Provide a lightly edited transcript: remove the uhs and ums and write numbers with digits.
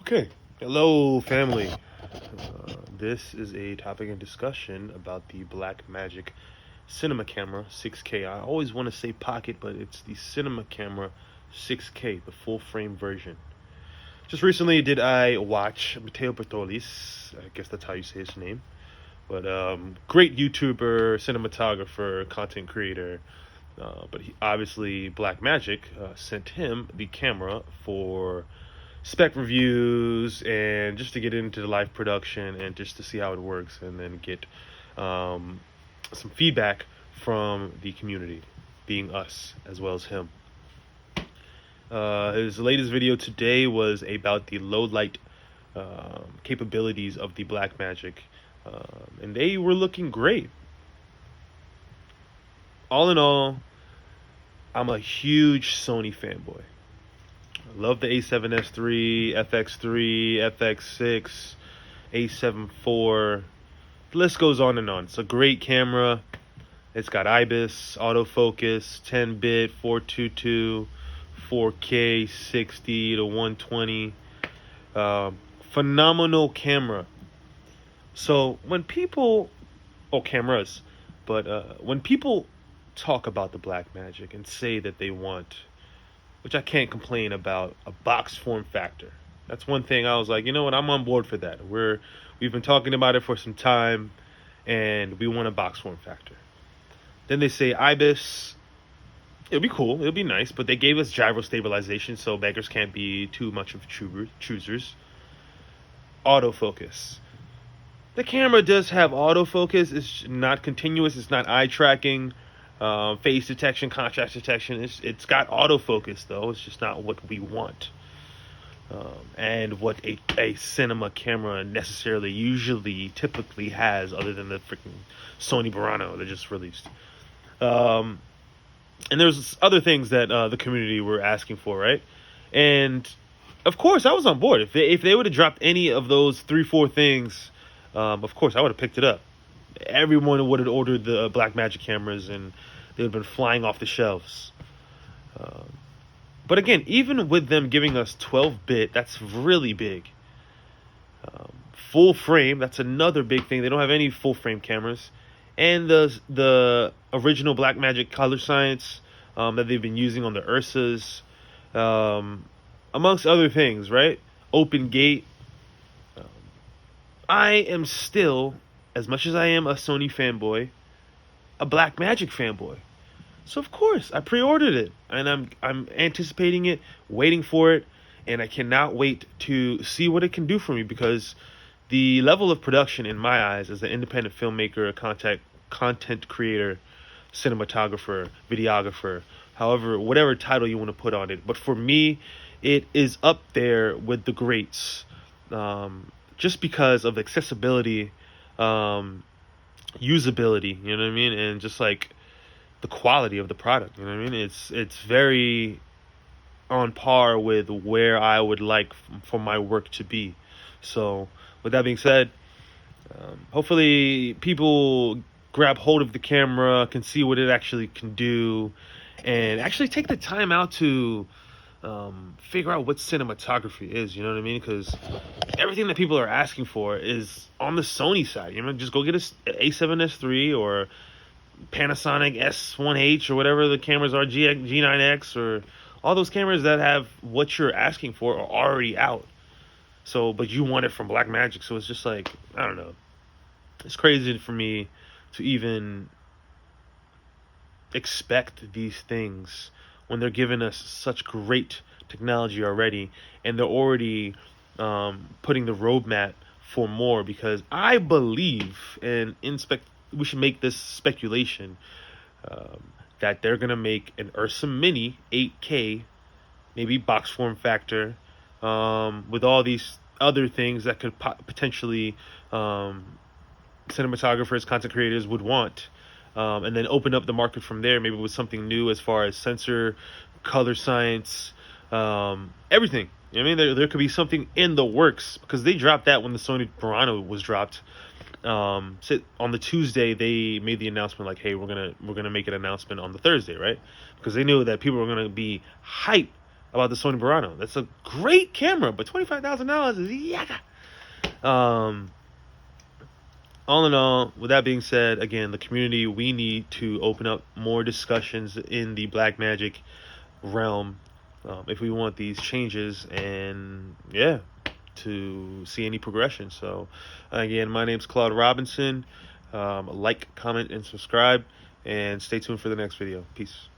Okay, hello family. This is a topic of discussion about the Blackmagic cinema camera 6K. I always want to say pocket, but it's the cinema camera 6K, the full frame version. Just recently did I watch Matteo Bertoli's, I guess that's how you say his name, but great YouTuber, cinematographer, content creator. But obviously Blackmagic sent him the camera for spec reviews and just to get into the live production and just to see how it works and then get some feedback from the community, being us as well as him. His latest video today was about the low light capabilities of the Blackmagic, and they were looking great. All in all, I'm a huge Sony fanboy. I love the A7S III, FX3, FX6, A7 IV. The list goes on and on. It's a great camera. It's got IBIS, autofocus, 10-bit, 422, 4K, 60 to 120. Phenomenal camera. So when people, cameras, but when people talk about the Blackmagic and say that they want, which I can't complain about, a box form factor. That's one thing I was like, you know what, I'm on board for that. We've been talking about it for some time, and we want a box form factor. Then they say IBIS. It'll be cool. It'll be nice, but they gave us gyro stabilization, so beggars can't be too much of choosers. Autofocus. The camera does have autofocus. It's not continuous. It's not eye tracking. Phase detection, contrast detection. It's got autofocus though. It's just not what we want, and what a cinema camera necessarily, typically has, other than the freaking Sony Burano that just released. And there's other things that the community were asking for, right? And of course, I was on board. If they would have dropped any of those 3-4 things, of course I would have picked it up. Everyone would have ordered the Blackmagic cameras and they would have been flying off the shelves. But again, even with them giving us 12-bit, that's really big. Full frame, that's another big thing. They don't have any full frame cameras. And the original Blackmagic color science that they've been using on the Ursas, amongst other things, right? Open gate. I am still, as much as I am a Sony fanboy, a Blackmagic fanboy. So of course I pre-ordered it, and I'm anticipating it, waiting for it, and I cannot wait to see what it can do for me, because the level of production in my eyes as an independent filmmaker, content creator, cinematographer, videographer, however, whatever title you want to put on it, but for me, it is up there with the greats. Just because of accessibility, usability, you know what I mean, and just like the quality of the product, you know what I mean. It's very on par with where I would like for my work to be. So, with that being said, hopefully people grab hold of the camera, can see what it actually can do, and actually take the time out to figure out what cinematography is, you know what I mean? Because everything that people are asking for is on the Sony side. You know, just go get a A7S III or Panasonic S1H or whatever the cameras are, G9X, or all those cameras that have what you're asking for are already out. So, but you want it from Blackmagic, so it's just like, I don't know. It's crazy for me to even expect these things when they're giving us such great technology already, and they're already putting the roadmap for more. Because I believe, and we should make this speculation, that they're gonna make an Ursa Mini 8K, maybe box form factor, with all these other things that could potentially cinematographers, content creators would want. And then open up the market from there, maybe with something new as far as sensor, color science, everything. You know what I mean? There could be something in the works, because they dropped that when the Sony Burano was dropped. So on the Tuesday they made the announcement like, hey, we're gonna make an announcement on the Thursday, right? Because they knew that people were gonna be hyped about the Sony Burano. That's a great camera, but $25,000 is yaga. All in all, with that being said, again, the community, we need to open up more discussions in the Blackmagic realm if we want these changes and, yeah, to see any progression. So, again, my name's Claude Robinson. Like, comment, and subscribe, and stay tuned for the next video. Peace.